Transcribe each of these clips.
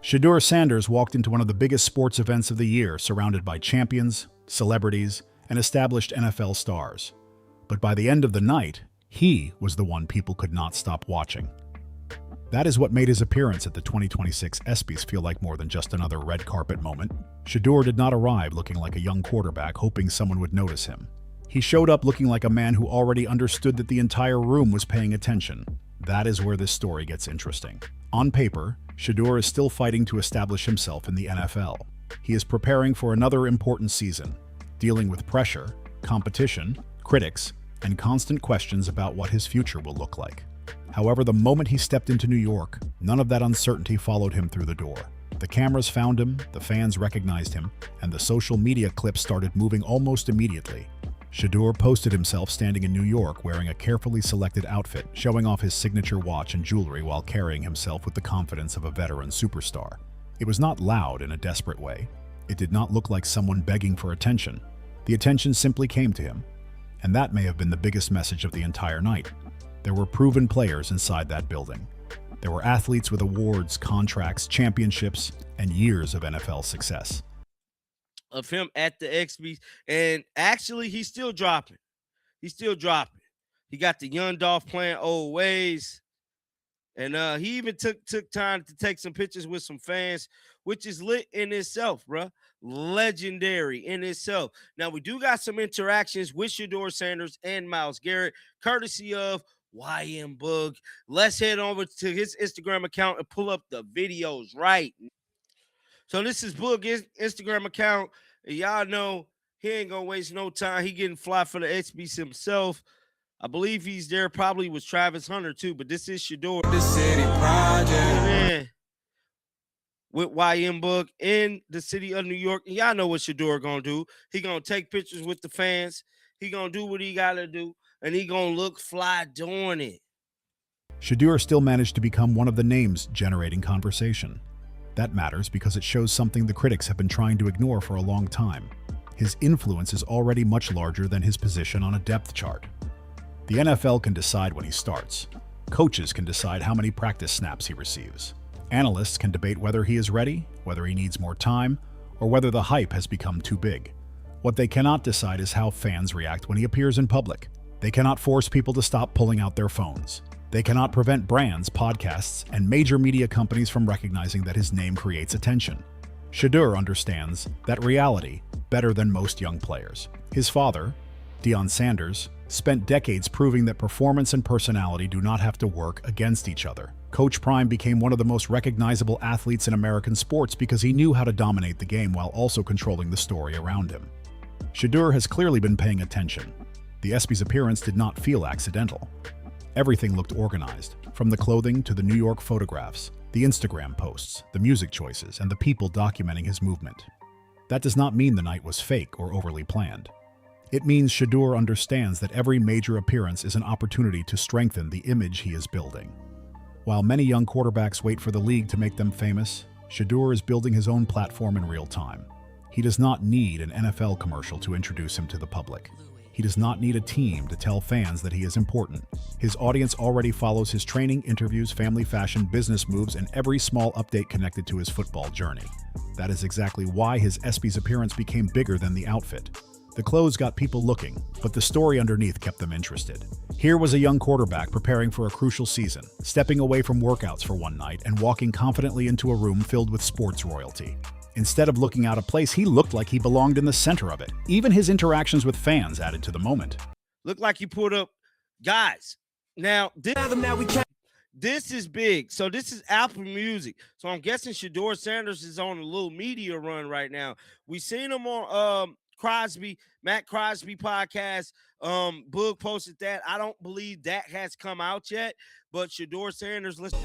Shedeur Sanders walked into one of the biggest sports events of the year, surrounded by champions, celebrities, and established NFL stars. But by the end of the night, he was the one people could not stop watching. That is what made his appearance at the 2026 ESPYs feel like more than just another red carpet moment. Shedeur did not arrive looking like a young quarterback hoping someone would notice him. He showed up looking like a man who already understood that the entire room was paying attention. That is where this story gets interesting. On paper, Shedeur is still fighting to establish himself in the NFL. He is preparing for another important season, dealing with pressure, competition, critics, and constant questions about what his future will look like. However, the moment he stepped into New York, none of that uncertainty followed him through the door. The cameras found him, the fans recognized him, and the social media clips started moving almost immediately. Shedeur posted himself standing in New York wearing a carefully selected outfit, showing off his signature watch and jewelry while carrying himself with the confidence of a veteran superstar. It was not loud in a desperate way. It did not look like someone begging for attention. The attention simply came to him, and that may have been the biggest message of the entire night. There were proven players inside that building. There were athletes with awards, contracts, championships, and years of NFL success. Of him at the ESPYs, and actually he's still dropping. He's still dropping. He got the young Dolph playing old ways, and he even took time to take some pictures with some fans, which is lit in itself, bruh. Legendary in itself. Now we do got some interactions with Shedeur Sanders and Myles Garrett, courtesy of YM Boog. Let's head over to his Instagram account and pull up the videos right. So this is Boog's Instagram account. Y'all know he ain't gonna waste no time. He getting fly for the ESPYs himself. I believe he's there probably with Travis Hunter too, but this is Shedeur. The City Project. With YM Boog in the city of New York. And y'all know what Shedeur gonna do. He gonna take pictures with the fans. He gonna do what he gotta do, and he gonna look fly doing it. Shedeur still managed to become one of the names generating conversation. That matters because it shows something the critics have been trying to ignore for a long time. His influence is already much larger than his position on a depth chart. The NFL can decide when he starts. Coaches can decide how many practice snaps he receives. Analysts can debate whether he is ready, whether he needs more time, or whether the hype has become too big. What they cannot decide is how fans react when he appears in public. They cannot force people to stop pulling out their phones. They cannot prevent brands, podcasts, and major media companies from recognizing that his name creates attention. Shedeur understands that reality better than most young players. His father, Deion Sanders, spent decades proving that performance and personality do not have to work against each other. Coach Prime became one of the most recognizable athletes in American sports because he knew how to dominate the game while also controlling the story around him. Shedeur has clearly been paying attention. The ESPYs appearance did not feel accidental. Everything looked organized, from the clothing to the New York photographs, the Instagram posts, the music choices, and the people documenting his movement. That does not mean the night was fake or overly planned. It means Shedeur understands that every major appearance is an opportunity to strengthen the image he is building. While many young quarterbacks wait for the league to make them famous, Shedeur is building his own platform in real time. He does not need an NFL commercial to introduce him to the public. He does not need a team to tell fans that he is important. His audience already follows his training, interviews, family fashion, business moves, and every small update connected to his football journey. That is exactly why his ESPYs appearance became bigger than the outfit. The clothes got people looking, but the story underneath kept them interested. Here was a young quarterback preparing for a crucial season, stepping away from workouts for one night and walking confidently into a room filled with sports royalty. Instead of looking out of place, he looked like he belonged in the center of it. Even his interactions with fans added to the moment. Looked like he put up, guys. Now, this is big. So this is Apple Music. So I'm guessing Shedeur Sanders is on a little media run right now. We seen him on Matt Crosby podcast. Boog posted that. I don't believe that has come out yet, but Shedeur Sanders, listen.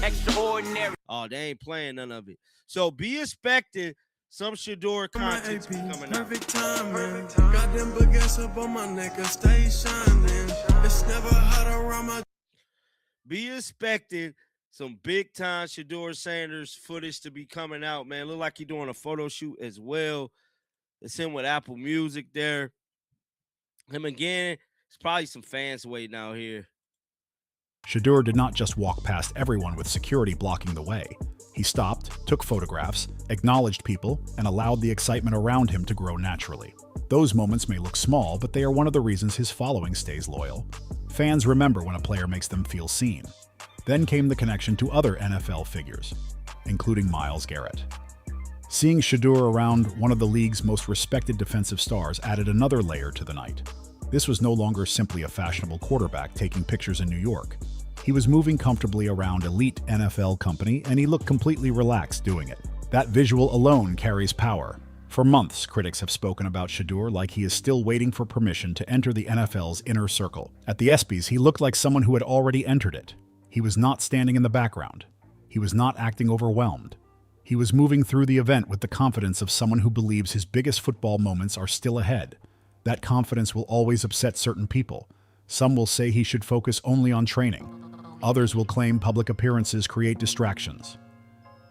Extraordinary. Oh, they ain't playing none of it. So be expecting Some Shedeur content be coming out. Perfect timing. Got them baguettes up on my neck, I stay shining. It's never hot around my. Be expecting some big time Shedeur Sanders footage to be coming out, man. Look like he's doing a photo shoot as well. It's him with Apple Music there. Him again. It's probably some fans waiting out here. Shedeur did not just walk past everyone with security blocking the way. He stopped, took photographs, acknowledged people, and allowed the excitement around him to grow naturally. Those moments may look small, but they are one of the reasons his following stays loyal. Fans remember when a player makes them feel seen. Then came the connection to other NFL figures, including Myles Garrett. Seeing Shedeur around one of the league's most respected defensive stars added another layer to the night. This was no longer simply a fashionable quarterback taking pictures in New York. He was moving comfortably around elite NFL company, and he looked completely relaxed doing it. That visual alone carries power. For months, critics have spoken about Shedeur like he is still waiting for permission to enter the NFL's inner circle. At the ESPYs, he looked like someone who had already entered it. He was not standing in the background. He was not acting overwhelmed. He was moving through the event with the confidence of someone who believes his biggest football moments are still ahead. That confidence will always upset certain people. Some will say he should focus only on training. Others will claim public appearances create distractions.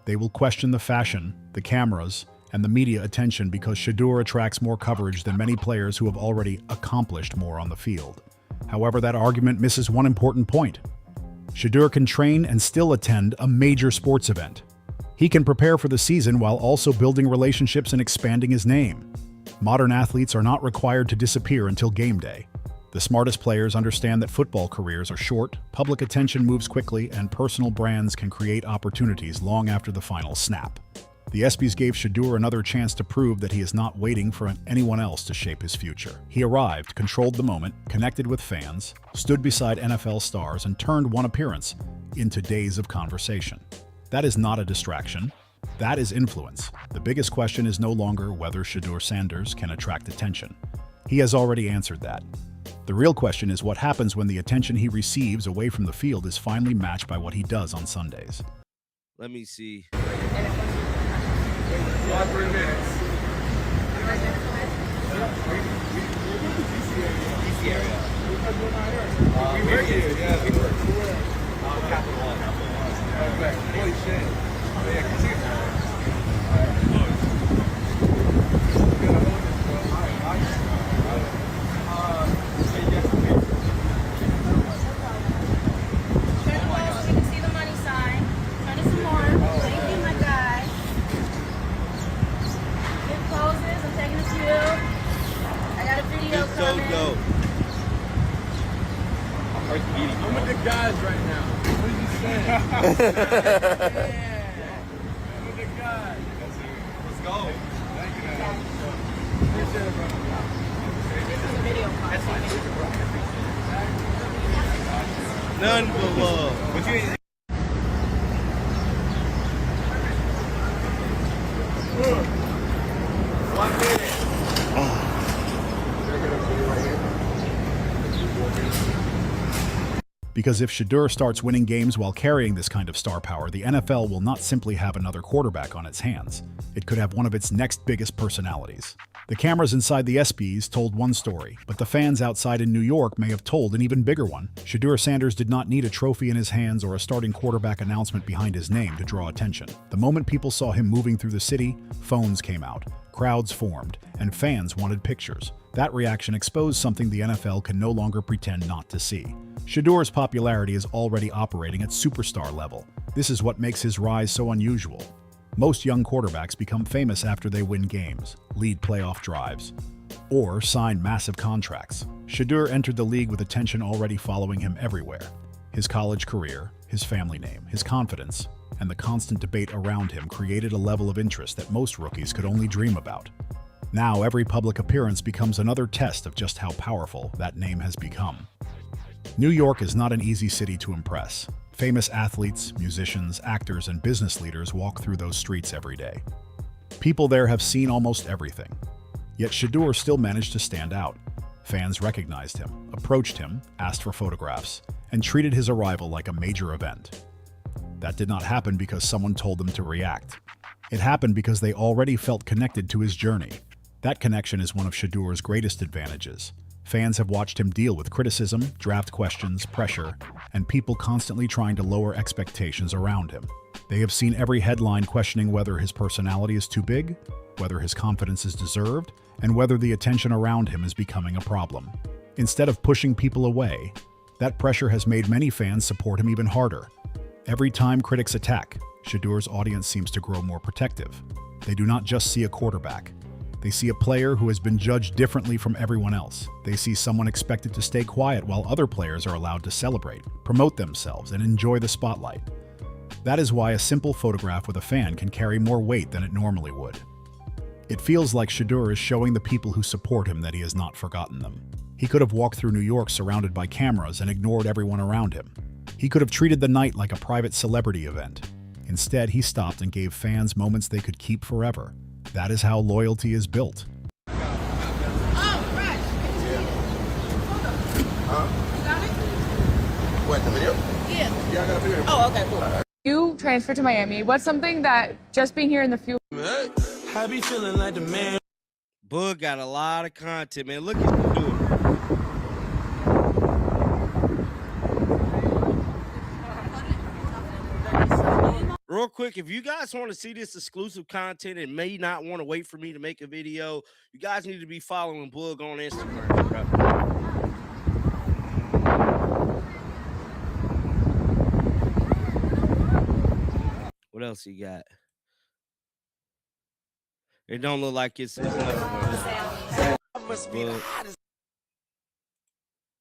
They will question the fashion, the cameras, and the media attention because Shedeur attracts more coverage than many players who have already accomplished more on the field. However, that argument misses one important point. Shedeur can train and still attend a major sports event. He can prepare for the season while also building relationships and expanding his name. Modern athletes are not required to disappear until game day. The smartest players understand that football careers are short, public attention moves quickly, and personal brands can create opportunities long after the final snap. The ESPYs gave Shedeur another chance to prove that he is not waiting for anyone else to shape his future. He arrived, controlled the moment, connected with fans, stood beside NFL stars, and turned one appearance into days of conversation. That is not a distraction. That is influence. The biggest question is no longer whether Shedeur Sanders can attract attention. He has already answered that. The real question is what happens when the attention he receives away from the field is finally matched by what he does on Sundays. Let me see. I'm with the guys right now. What are you saying? Yeah. I'm with the guys. Let's go. Thank you, man. Appreciate it, brother. This is a video podcast. None but love. Because if Shedeur starts winning games while carrying this kind of star power, the NFL will not simply have another quarterback on its hands. It could have one of its next biggest personalities. The cameras inside the ESPYs told one story, but the fans outside in New York may have told an even bigger one. Shedeur Sanders did not need a trophy in his hands or a starting quarterback announcement behind his name to draw attention. The moment people saw him moving through the city, phones came out, crowds formed, and fans wanted pictures. That reaction exposed something the NFL can no longer pretend not to see. Shedeur's popularity is already operating at superstar level. This is what makes his rise so unusual. Most young quarterbacks become famous after they win games, lead playoff drives, or sign massive contracts. Shedeur entered the league with attention already following him everywhere. His college career, his family name, his confidence, and the constant debate around him created a level of interest that most rookies could only dream about. Now every public appearance becomes another test of just how powerful that name has become. New York is not an easy city to impress. Famous athletes, musicians, actors, and business leaders walk through those streets every day. People there have seen almost everything. Yet Shedeur still managed to stand out. Fans recognized him, approached him, asked for photographs, and treated his arrival like a major event. That did not happen because someone told them to react. It happened because they already felt connected to his journey. That connection is one of Shedeur's greatest advantages. Fans have watched him deal with criticism, draft questions, pressure, and people constantly trying to lower expectations around him. They have seen every headline questioning whether his personality is too big, whether his confidence is deserved, and whether the attention around him is becoming a problem. Instead of pushing people away, that pressure has made many fans support him even harder. Every time critics attack, Shedeur's audience seems to grow more protective. They do not just see a quarterback. They see a player who has been judged differently from everyone else. They see someone expected to stay quiet while other players are allowed to celebrate, promote themselves, and enjoy the spotlight. That is why a simple photograph with a fan can carry more weight than it normally would. It feels like Shedeur is showing the people who support him that he has not forgotten them. He could have walked through New York surrounded by cameras and ignored everyone around him. He could have treated the night like a private celebrity event. Instead, he stopped and gave fans moments they could keep forever. That is how loyalty is built. What, the video? Yeah. Yeah, I got a video. Oh, okay, cool. You transferred to Miami. What's something that just being here in the field? I be feeling like the man. Bug got a lot of content, man. Look at him do it. Real quick, if you guys want to see this exclusive content and may not want to wait for me to make a video, you guys need to be following Bug on Instagram, bro. What else he got? It don't look like it's enough.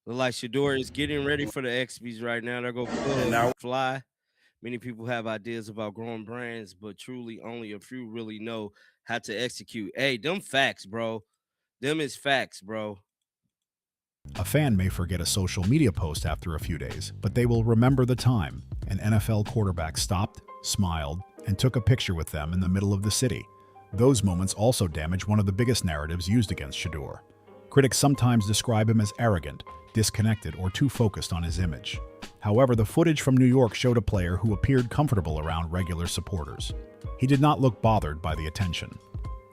Look like Shedeur is getting ready for the ESPYs right now. They're going to fly. Many people have ideas about growing brands, but truly only a few really know how to execute. Hey, them facts, bro. Them is facts, bro. A fan may forget a social media post after a few days, but they will remember the time an NFL quarterback stopped, smiled, and took a picture with them in the middle of the city. Those moments also damage one of the biggest narratives used against Shedeur. Critics sometimes describe him as arrogant, disconnected, or too focused on his image. However, the footage from New York showed a player who appeared comfortable around regular supporters. He did not look bothered by the attention.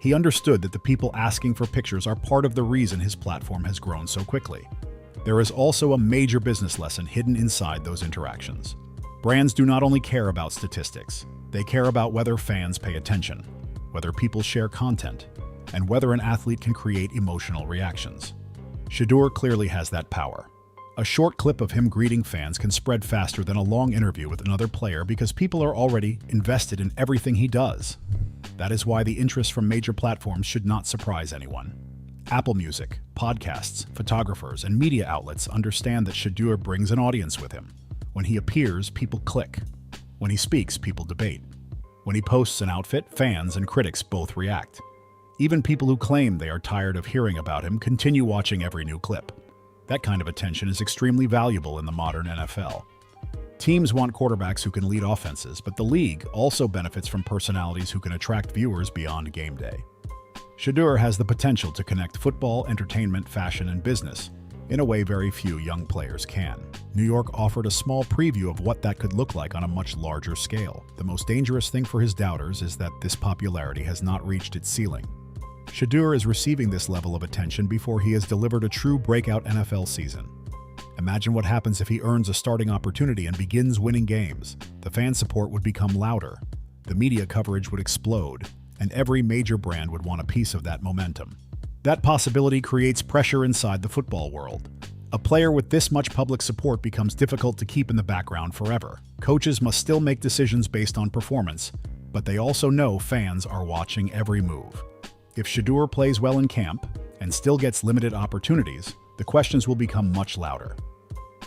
He understood that the people asking for pictures are part of the reason his platform has grown so quickly. There is also a major business lesson hidden inside those interactions. Brands do not only care about statistics, they care about whether fans pay attention, whether people share content, and whether an athlete can create emotional reactions. Shedeur clearly has that power. A short clip of him greeting fans can spread faster than a long interview with another player because people are already invested in everything he does. That is why the interest from major platforms should not surprise anyone. Apple Music, podcasts, photographers, and media outlets understand that Shedeur brings an audience with him. When he appears, people click. When he speaks, people debate. When he posts an outfit, fans and critics both react. Even people who claim they are tired of hearing about him continue watching every new clip. That kind of attention is extremely valuable in the modern NFL. Teams want quarterbacks who can lead offenses, but the league also benefits from personalities who can attract viewers beyond game day. Shedeur has the potential to connect football, entertainment, fashion, and business in a way very few young players can. New York offered a small preview of what that could look like on a much larger scale. The most dangerous thing for his doubters is that this popularity has not reached its ceiling. Shedeur is receiving this level of attention before he has delivered a true breakout NFL season. Imagine what happens if he earns a starting opportunity and begins winning games. The fan support would become louder, the media coverage would explode, and every major brand would want a piece of that momentum. That possibility creates pressure inside the football world. A player with this much public support becomes difficult to keep in the background forever. Coaches must still make decisions based on performance, but they also know fans are watching every move. If Shedeur plays well in camp and still gets limited opportunities, the questions will become much louder.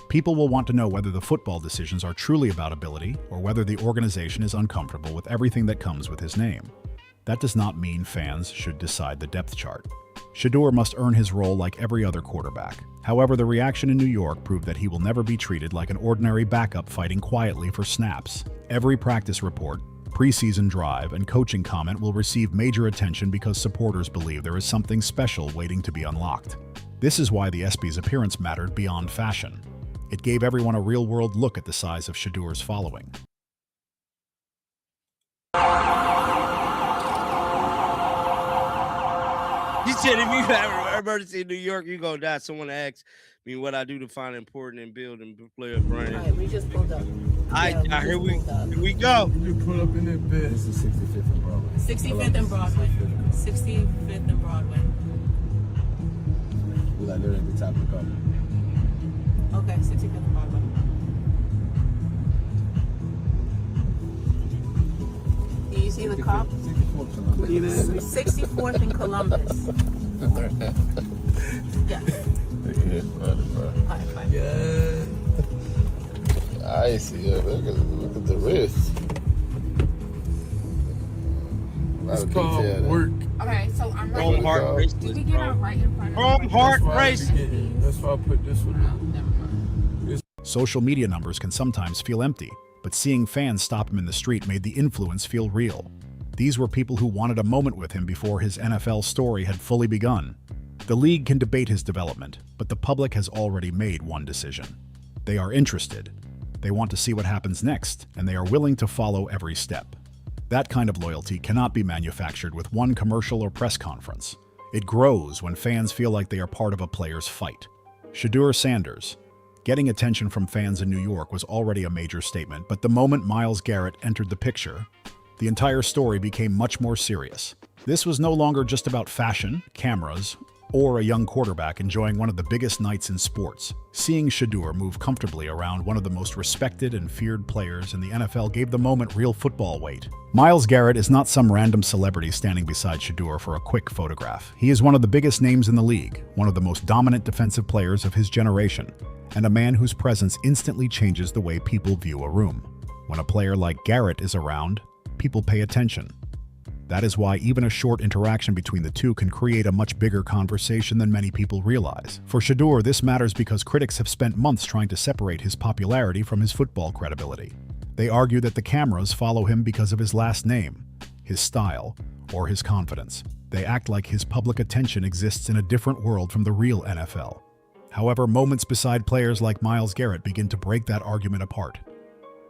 People will want to know whether the football decisions are truly about ability or whether the organization is uncomfortable with everything that comes with his name. That does not mean fans should decide the depth chart. Shedeur must earn his role like every other quarterback. However, the reaction in New York proved that he will never be treated like an ordinary backup fighting quietly for snaps. Every practice report, preseason drive, and coaching comment will receive major attention because supporters believe there is something special waiting to be unlocked. This is why the ESPYs' appearance mattered beyond fashion. It gave everyone a real-world look at the size of Shedeur's following. He said, if you have an emergency in New York, you're going to die. Someone asked me what I do to find important in building player brand. All right, we just pulled up. Here we go. You pull up in that bed. This is 65th and Broadway. 65th and Broadway. 65th and Broadway. We like literally at the top of the car. Okay, 65th and Broadway. Do you see the cop? 64th and Columbus. Yeah. All right, fine. Yeah. I see it. Look at the wrist. It's called work. Okay, so I'm Chrome right. Heart Did we Racing. get out right in front of Chrome Heart Racing. That's why I put this one. Never mind. Social media numbers can sometimes feel empty, but seeing fans stop him in the street made the influence feel real. These were people who wanted a moment with him before his NFL story had fully begun. The league can debate his development, but the public has already made one decision. They are interested. They want to see what happens next, and they are willing to follow every step. That kind of loyalty cannot be manufactured with one commercial or press conference. It grows when fans feel like they are part of a player's fight. Shedeur Sanders. Getting attention from fans in New York was already a major statement, but the moment Myles Garrett entered the picture, the entire story became much more serious. This was no longer just about fashion, cameras, or a young quarterback enjoying one of the biggest nights in sports. Seeing Shedeur move comfortably around one of the most respected and feared players in the NFL gave the moment real football weight. Myles Garrett is not some random celebrity standing beside Shedeur for a quick photograph. He is one of the biggest names in the league, one of the most dominant defensive players of his generation, and a man whose presence instantly changes the way people view a room. When a player like Garrett is around, people pay attention. That is why even a short interaction between the two can create a much bigger conversation than many people realize. For Shedeur, this matters because critics have spent months trying to separate his popularity from his football credibility. They argue that the cameras follow him because of his last name, his style, or his confidence. They act like his public attention exists in a different world from the real NFL. However, moments beside players like Myles Garrett begin to break that argument apart.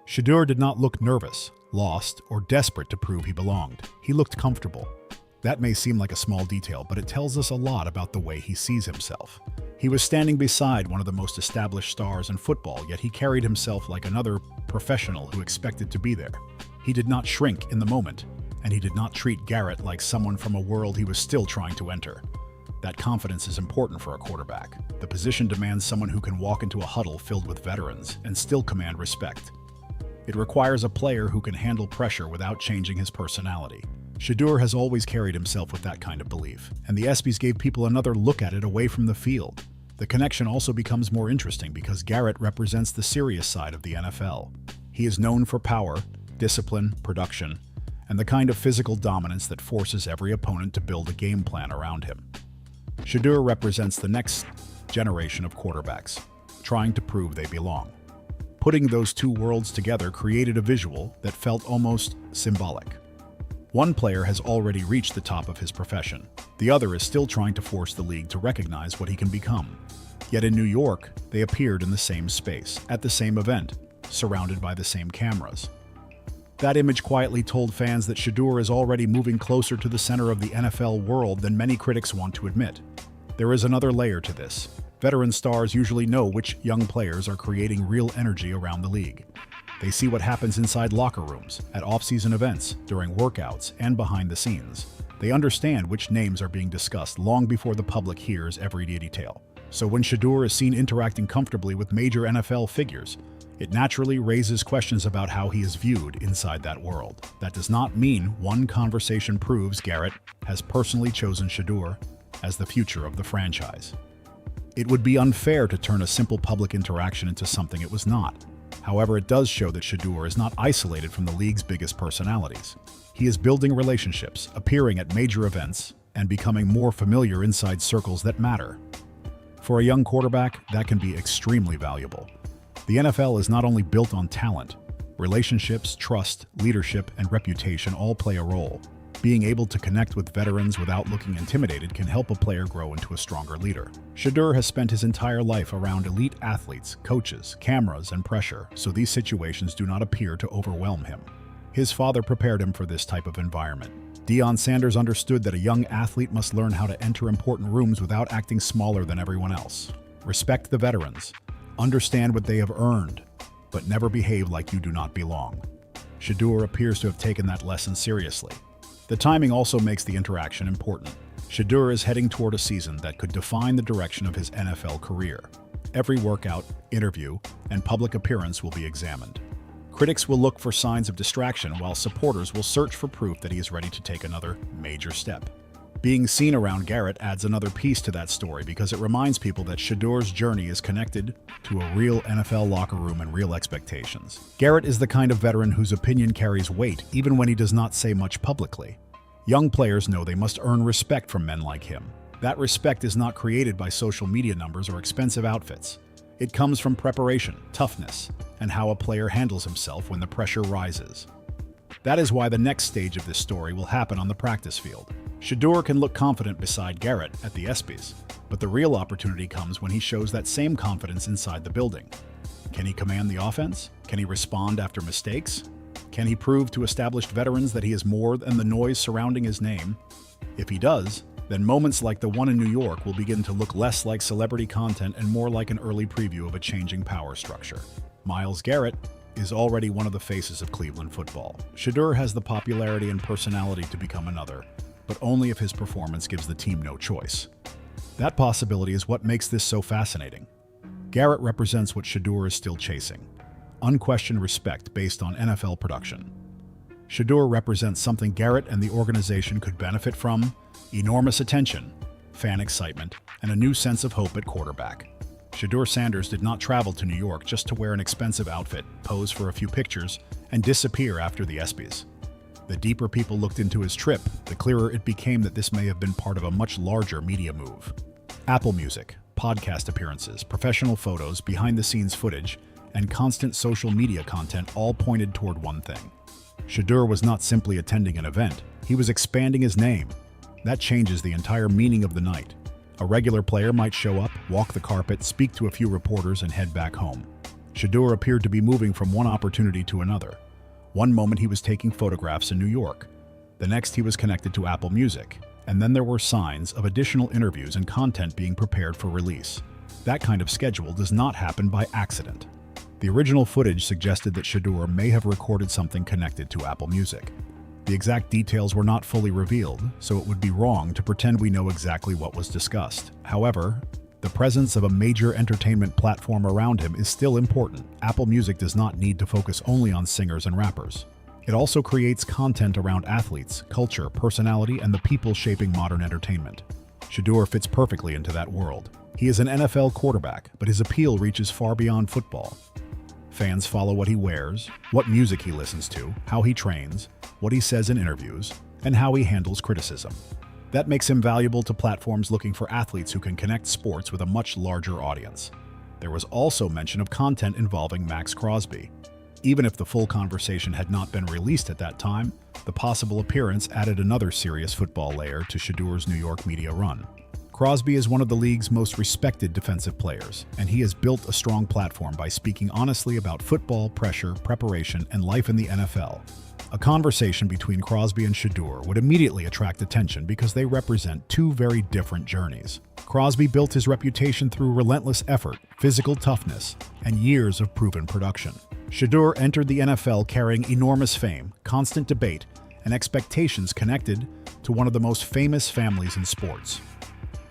Shedeur did not look nervous, lost, or desperate to prove he belonged. He looked comfortable. That may seem like a small detail, but it tells us a lot about the way he sees himself. He was standing beside one of the most established stars in football, yet he carried himself like another professional who expected to be there. He did not shrink in the moment, and he did not treat Garrett like someone from a world he was still trying to enter. That confidence is important for a quarterback. The position demands someone who can walk into a huddle filled with veterans and still command respect. It requires a player who can handle pressure without changing his personality. Shedeur has always carried himself with that kind of belief, and the ESPYs gave people another look at it away from the field. The connection also becomes more interesting because Garrett represents the serious side of the NFL. He is known for power, discipline, production, and the kind of physical dominance that forces every opponent to build a game plan around him. Shedeur represents the next generation of quarterbacks, trying to prove they belong. Putting those two worlds together created a visual that felt almost symbolic. One player has already reached the top of his profession. The other is still trying to force the league to recognize what he can become. Yet in New York, they appeared in the same space, at the same event, surrounded by the same cameras. That image quietly told fans that Shedeur is already moving closer to the center of the NFL world than many critics want to admit. There is another layer to this. Veteran stars usually know which young players are creating real energy around the league. They see what happens inside locker rooms, at off-season events, during workouts, and behind the scenes. They understand which names are being discussed long before the public hears every detail. So when Shedeur is seen interacting comfortably with major NFL figures, it naturally raises questions about how he is viewed inside that world. That does not mean one conversation proves Garrett has personally chosen Shedeur as the future of the franchise. It would be unfair to turn a simple public interaction into something it was not. However, it does show that Shedeur is not isolated from the league's biggest personalities. He is building relationships, appearing at major events, and becoming more familiar inside circles that matter. For a young quarterback, that can be extremely valuable. The NFL is not only built on talent. Relationships, trust, leadership, and reputation all play a role. Being able to connect with veterans without looking intimidated can help a player grow into a stronger leader. Shedeur has spent his entire life around elite athletes, coaches, cameras, and pressure, so these situations do not appear to overwhelm him. His father prepared him for this type of environment. Deion Sanders understood that a young athlete must learn how to enter important rooms without acting smaller than everyone else. Respect the veterans. Understand what they have earned, but never behave like you do not belong. Shedeur appears to have taken that lesson seriously. The timing also makes the interaction important. Shedeur is heading toward a season that could define the direction of his NFL career. Every workout, interview, and public appearance will be examined. Critics will look for signs of distraction, while supporters will search for proof that he is ready to take another major step. Being seen around Garrett adds another piece to that story because it reminds people that Shedeur's journey is connected to a real NFL locker room and real expectations. Garrett is the kind of veteran whose opinion carries weight even when he does not say much publicly. Young players know they must earn respect from men like him. That respect is not created by social media numbers or expensive outfits. It comes from preparation, toughness, and how a player handles himself when the pressure rises. That is why the next stage of this story will happen on the practice field. Shedeur can look confident beside Garrett at the ESPYs, but the real opportunity comes when he shows that same confidence inside the building. Can he command the offense? Can he respond after mistakes? Can he prove to established veterans that he is more than the noise surrounding his name? If he does, then moments like the one in New York will begin to look less like celebrity content and more like an early preview of a changing power structure. Myles Garrett is already one of the faces of Cleveland football. Shedeur has the popularity and personality to become another, but only if his performance gives the team no choice. That possibility is what makes this so fascinating. Garrett represents what Shedeur is still chasing: unquestioned respect based on NFL production. Shedeur represents something Garrett and the organization could benefit from: enormous attention, fan excitement, and a new sense of hope at quarterback. Shedeur Sanders did not travel to New York just to wear an expensive outfit, pose for a few pictures, and disappear after the ESPYs. The deeper people looked into his trip, the clearer it became that this may have been part of a much larger media move. Apple Music, podcast appearances, professional photos, behind-the-scenes footage, and constant social media content all pointed toward one thing. Shedeur was not simply attending an event, he was expanding his name. That changes the entire meaning of the night. A regular player might show up, walk the carpet, speak to a few reporters, and head back home. Shedeur appeared to be moving from one opportunity to another. One moment he was taking photographs in New York. The next he was connected to Apple Music. And then there were signs of additional interviews and content being prepared for release. That kind of schedule does not happen by accident. The original footage suggested that Shedeur may have recorded something connected to Apple Music. The exact details were not fully revealed, so it would be wrong to pretend we know exactly what was discussed. However, the presence of a major entertainment platform around him is still important. Apple Music does not need to focus only on singers and rappers. It also creates content around athletes, culture, personality, and the people shaping modern entertainment. Shedeur fits perfectly into that world. He is an NFL quarterback, but his appeal reaches far beyond football. Fans follow what he wears, what music he listens to, how he trains, what he says in interviews, and how he handles criticism. That makes him valuable to platforms looking for athletes who can connect sports with a much larger audience. There was also mention of content involving Max Crosby. Even if the full conversation had not been released at that time, the possible appearance added another serious football layer to Shedeur's New York media run. Crosby is one of the league's most respected defensive players, and he has built a strong platform by speaking honestly about football, pressure, preparation, and life in the NFL. A conversation between Crosby and Shedeur would immediately attract attention because they represent two very different journeys. Crosby built his reputation through relentless effort, physical toughness, and years of proven production. Shedeur entered the NFL carrying enormous fame, constant debate, and expectations connected to one of the most famous families in sports.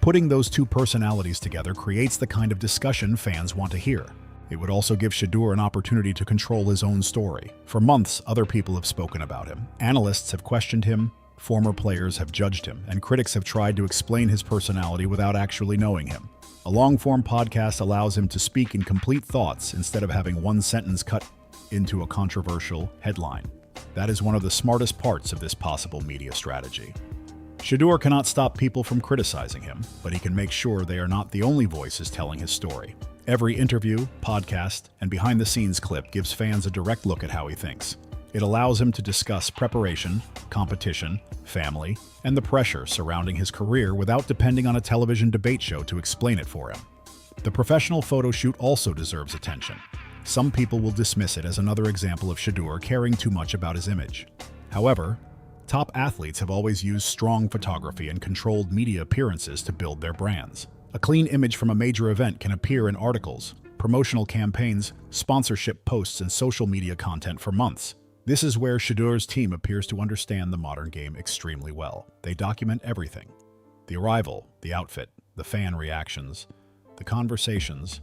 Putting those two personalities together creates the kind of discussion fans want to hear. It would also give Shedeur an opportunity to control his own story. For months, other people have spoken about him. Analysts have questioned him, former players have judged him, and critics have tried to explain his personality without actually knowing him. A long-form podcast allows him to speak in complete thoughts instead of having one sentence cut into a controversial headline. That is one of the smartest parts of this possible media strategy. Shedeur cannot stop people from criticizing him, but he can make sure they are not the only voices telling his story. Every interview, podcast, and behind-the-scenes clip gives fans a direct look at how he thinks. It allows him to discuss preparation, competition, family, and the pressure surrounding his career without depending on a television debate show to explain it for him. The professional photo shoot also deserves attention. Some people will dismiss it as another example of Shedeur caring too much about his image. However, Top athletes have always used strong photography and controlled media appearances to build their brands. A clean image from a major event can appear in articles, promotional campaigns, sponsorship posts, and social media content for months. This is where Shedeur's team appears to understand the modern game extremely well. They document everything: the arrival, the outfit, the fan reactions, the conversations,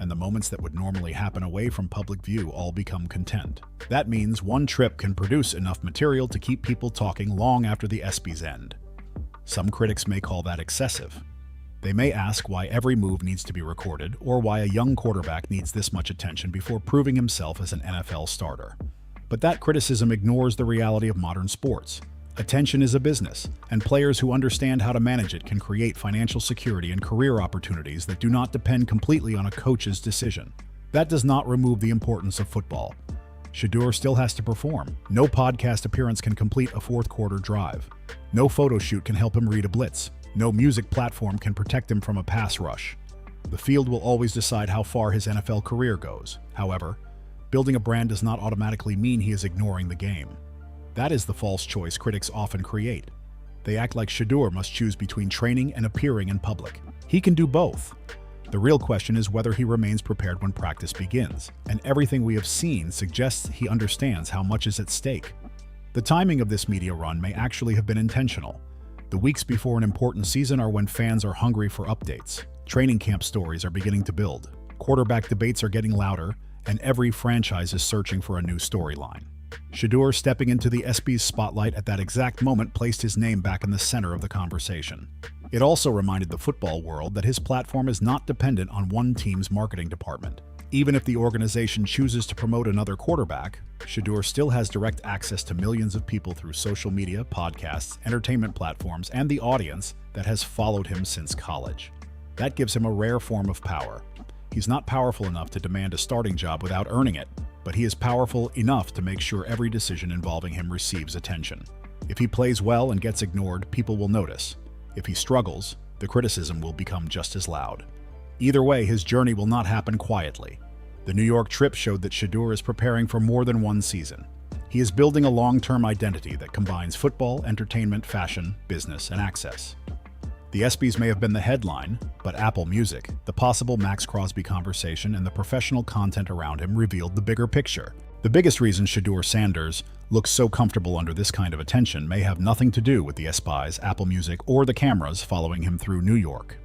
and the moments that would normally happen away from public view all become content. That means one trip can produce enough material to keep people talking long after the ESPYs end. Some critics may call that excessive. They may ask why every move needs to be recorded, or why a young quarterback needs this much attention before proving himself as an NFL starter. But that criticism ignores the reality of modern sports. Attention is a business, and players who understand how to manage it can create financial security and career opportunities that do not depend completely on a coach's decision. That does not remove the importance of football. Shedeur still has to perform. No podcast appearance can complete a fourth-quarter drive. No photo shoot can help him read a blitz. No music platform can protect him from a pass rush. The field will always decide how far his NFL career goes. However, building a brand does not automatically mean he is ignoring the game. That is the false choice critics often create. They act like Shedeur must choose between training and appearing in public. He can do both. The real question is whether he remains prepared when practice begins, and everything we have seen suggests he understands how much is at stake. The timing of this media run may actually have been intentional. The weeks before an important season are when fans are hungry for updates. Training camp stories are beginning to build. Quarterback debates are getting louder, and every franchise is searching for a new storyline. Shedeur stepping into the ESPYs spotlight at that exact moment placed his name back in the center of the conversation. It also reminded the football world that his platform is not dependent on one team's marketing department. Even if the organization chooses to promote another quarterback, Shedeur still has direct access to millions of people through social media, podcasts, entertainment platforms, and the audience that has followed him since college. That gives him a rare form of power. He's not powerful enough to demand a starting job without earning it, but he is powerful enough to make sure every decision involving him receives attention. If he plays well and gets ignored, people will notice. If he struggles, the criticism will become just as loud. Either way, his journey will not happen quietly. The New York trip showed that Shedeur is preparing for more than one season. He is building a long-term identity that combines football, entertainment, fashion, business, and access. The ESPYs may have been the headline, but Apple Music, the possible Max Crosby conversation, and the professional content around him revealed the bigger picture. The biggest reason Shedeur Sanders looks so comfortable under this kind of attention may have nothing to do with the ESPYs, Apple Music, or the cameras following him through New York.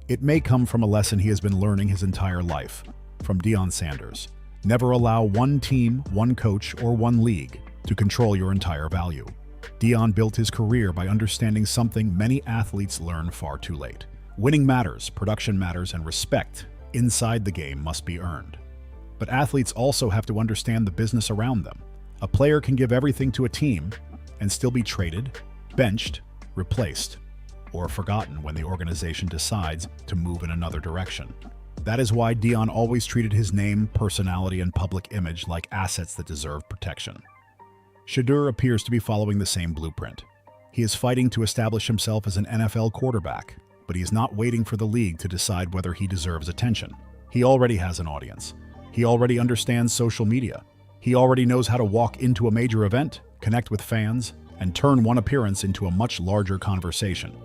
It may come from a lesson he has been learning his entire life, from Deion Sanders. Never allow one team, one coach, or one league to control your entire value. Deion built his career by understanding something many athletes learn far too late. Winning matters, production matters, and respect inside the game must be earned. But athletes also have to understand the business around them. A player can give everything to a team and still be traded, benched, replaced, or forgotten when the organization decides to move in another direction. That is why Deion always treated his name, personality, and public image like assets that deserve protection. Shedeur appears to be following the same blueprint. He is fighting to establish himself as an NFL quarterback, but he is not waiting for the league to decide whether he deserves attention. He already has an audience. He already understands social media. He already knows how to walk into a major event, connect with fans, and turn one appearance into a much larger conversation.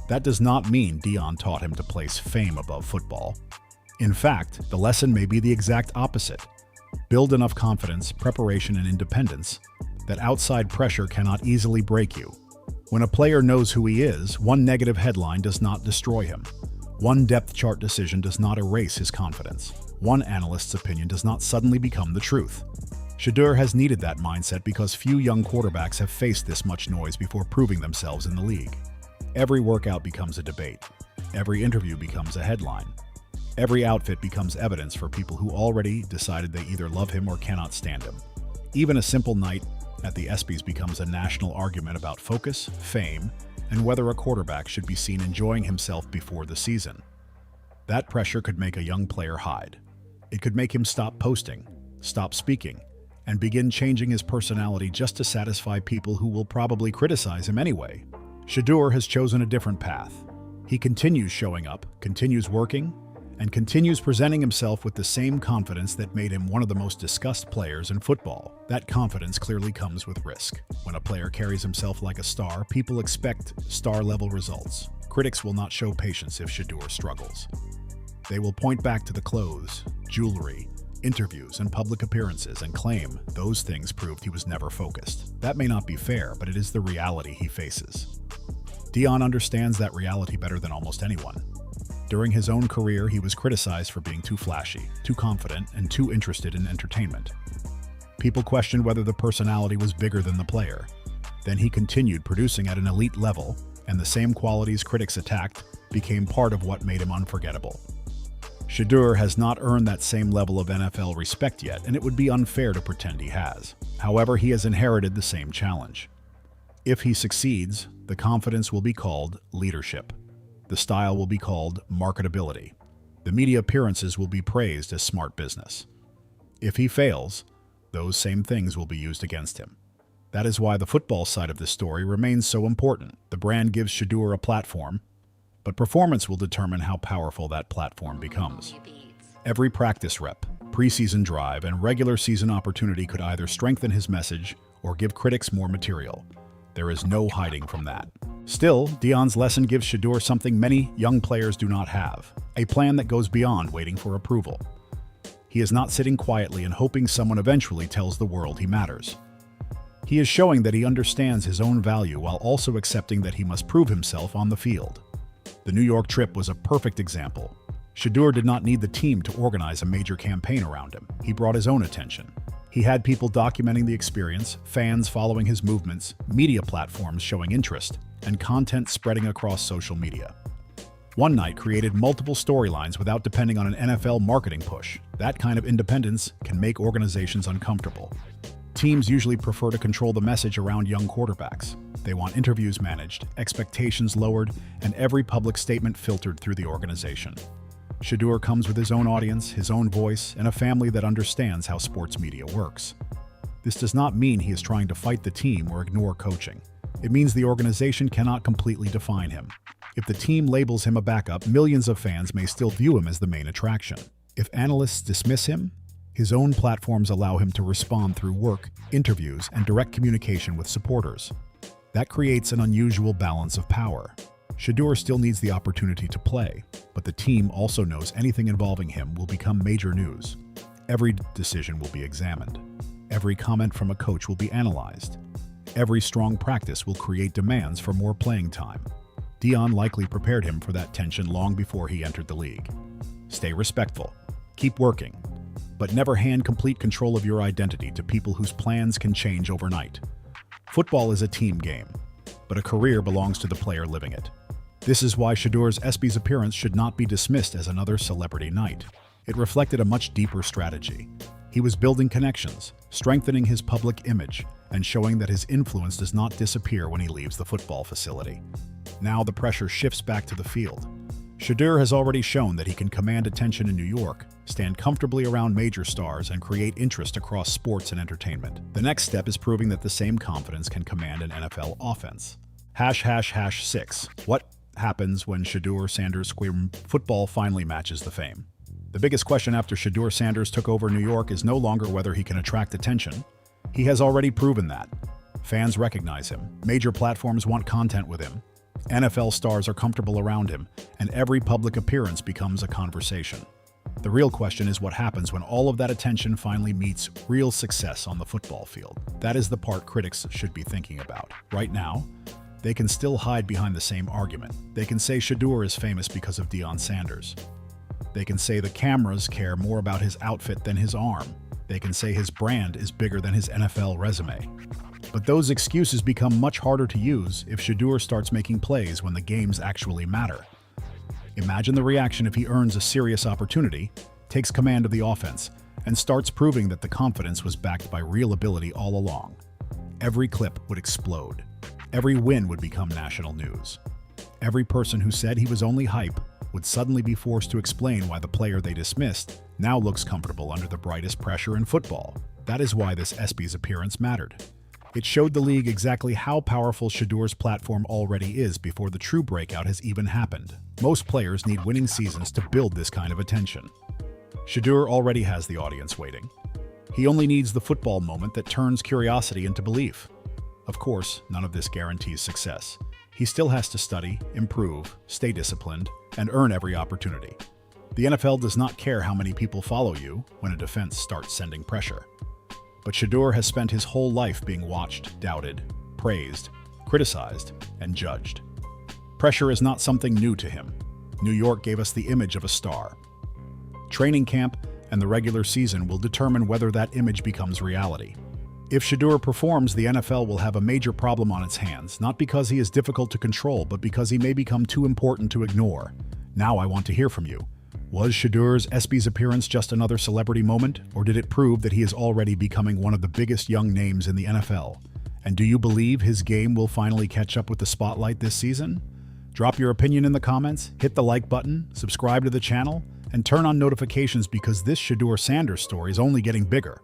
That does not mean Deion taught him to place fame above football. In fact, the lesson may be the exact opposite. Build enough confidence, preparation, and independence that outside pressure cannot easily break you. When a player knows who he is, one negative headline does not destroy him. One depth chart decision does not erase his confidence. One analyst's opinion does not suddenly become the truth. Shedeur has needed that mindset because few young quarterbacks have faced this much noise before proving themselves in the league. Every workout becomes a debate. Every interview becomes a headline. Every outfit becomes evidence for people who already decided they either love him or cannot stand him. Even a simple night at the ESPYs becomes a national argument about focus, fame, and whether a quarterback should be seen enjoying himself before the season. That pressure could make a young player hide. It could make him stop posting, stop speaking, and begin changing his personality just to satisfy people who will probably criticize him anyway. Shedeur has chosen a different path. He continues showing up, continues working, and continues presenting himself with the same confidence that made him one of the most discussed players in football. That confidence clearly comes with risk. When a player carries himself like a star, people expect star-level results. Critics will not show patience if Shedeur struggles. They will point back to the clothes, jewelry, interviews, and public appearances and claim those things proved he was never focused. That may not be fair, but it is the reality he faces. Deion understands that reality better than almost anyone. During his own career, he was criticized for being too flashy, too confident, and too interested in entertainment. People questioned whether the personality was bigger than the player. Then he continued producing at an elite level, and the same qualities critics attacked became part of what made him unforgettable. Shedeur has not earned that same level of NFL respect yet, and it would be unfair to pretend he has. However, he has inherited the same challenge. If he succeeds, the confidence will be called leadership. The style will be called marketability. The media appearances will be praised as smart business. If he fails, those same things will be used against him. That is why the football side of this story remains so important. The brand gives Shedeur a platform, but performance will determine how powerful that platform becomes. Every practice rep, preseason drive, and regular season opportunity could either strengthen his message or give critics more material. There is no hiding from that. Still, Deion's lesson gives Shedeur something many young players do not have, a plan that goes beyond waiting for approval. He is not sitting quietly and hoping someone eventually tells the world he matters. He is showing that he understands his own value while also accepting that he must prove himself on the field. The New York trip was a perfect example. Shedeur did not need the team to organize a major campaign around him. He brought his own attention. He had people documenting the experience, fans following his movements, media platforms showing interest, and content spreading across social media. One night created multiple storylines without depending on an NFL marketing push. That kind of independence can make organizations uncomfortable. Teams usually prefer to control the message around young quarterbacks. They want interviews managed, expectations lowered, and every public statement filtered through the organization. Shedeur comes with his own audience, his own voice, and a family that understands how sports media works. This does not mean he is trying to fight the team or ignore coaching. It means the organization cannot completely define him. If the team labels him a backup, millions of fans may still view him as the main attraction. If analysts dismiss him, his own platforms allow him to respond through work, interviews, and direct communication with supporters. That creates an unusual balance of power. Shedeur still needs the opportunity to play, but the team also knows anything involving him will become major news. Every decision will be examined. Every comment from a coach will be analyzed. Every strong practice will create demands for more playing time. Deion likely prepared him for that tension long before he entered the league. Stay respectful. Keep working. But never hand complete control of your identity to people whose plans can change overnight. Football is a team game, but a career belongs to the player living it. This is why Shedeur's ESPYs appearance should not be dismissed as another celebrity night. It reflected a much deeper strategy. He was building connections, strengthening his public image, and showing that his influence does not disappear when he leaves the football facility. Now the pressure shifts back to the field. Shedeur has already shown that he can command attention in New York, stand comfortably around major stars, and create interest across sports and entertainment. The next step is proving that the same confidence can command an NFL offense. #6. What happens when Shedeur Sanders' football finally matches the fame? The biggest question after Shedeur Sanders took over New York is no longer whether he can attract attention. He has already proven that. Fans recognize him. Major platforms want content with him. NFL stars are comfortable around him, and every public appearance becomes a conversation. The real question is what happens when all of that attention finally meets real success on the football field. That is the part critics should be thinking about. Right now, they can still hide behind the same argument. They can say Shedeur is famous because of Deion Sanders. They can say the cameras care more about his outfit than his arm. They can say his brand is bigger than his NFL resume. But those excuses become much harder to use if Shedeur starts making plays when the games actually matter. Imagine the reaction if he earns a serious opportunity, takes command of the offense, and starts proving that the confidence was backed by real ability all along. Every clip would explode. Every win would become national news. Every person who said he was only hype would suddenly be forced to explain why the player they dismissed now looks comfortable under the brightest pressure in football. That is why this ESPYs appearance mattered. It showed the league exactly how powerful Shedeur's platform already is before the true breakout has even happened. Most players need winning seasons to build this kind of attention. Shedeur already has the audience waiting. He only needs the football moment that turns curiosity into belief. Of course, none of this guarantees success. He still has to study, improve, stay disciplined, and earn every opportunity. The NFL does not care how many people follow you when a defense starts sending pressure. But Shedeur has spent his whole life being watched, doubted, praised, criticized, and judged. Pressure is not something new to him. New York gave us the image of a star. Training camp and the regular season will determine whether that image becomes reality. If Shedeur performs, the NFL will have a major problem on its hands, not because he is difficult to control, but because he may become too important to ignore. Now I want to hear from you. Was Shedeur's ESPYs appearance just another celebrity moment, or did it prove that he is already becoming one of the biggest young names in the NFL? And do you believe his game will finally catch up with the spotlight this season? Drop your opinion in the comments, hit the like button, subscribe to the channel, and turn on notifications because this Shedeur Sanders story is only getting bigger.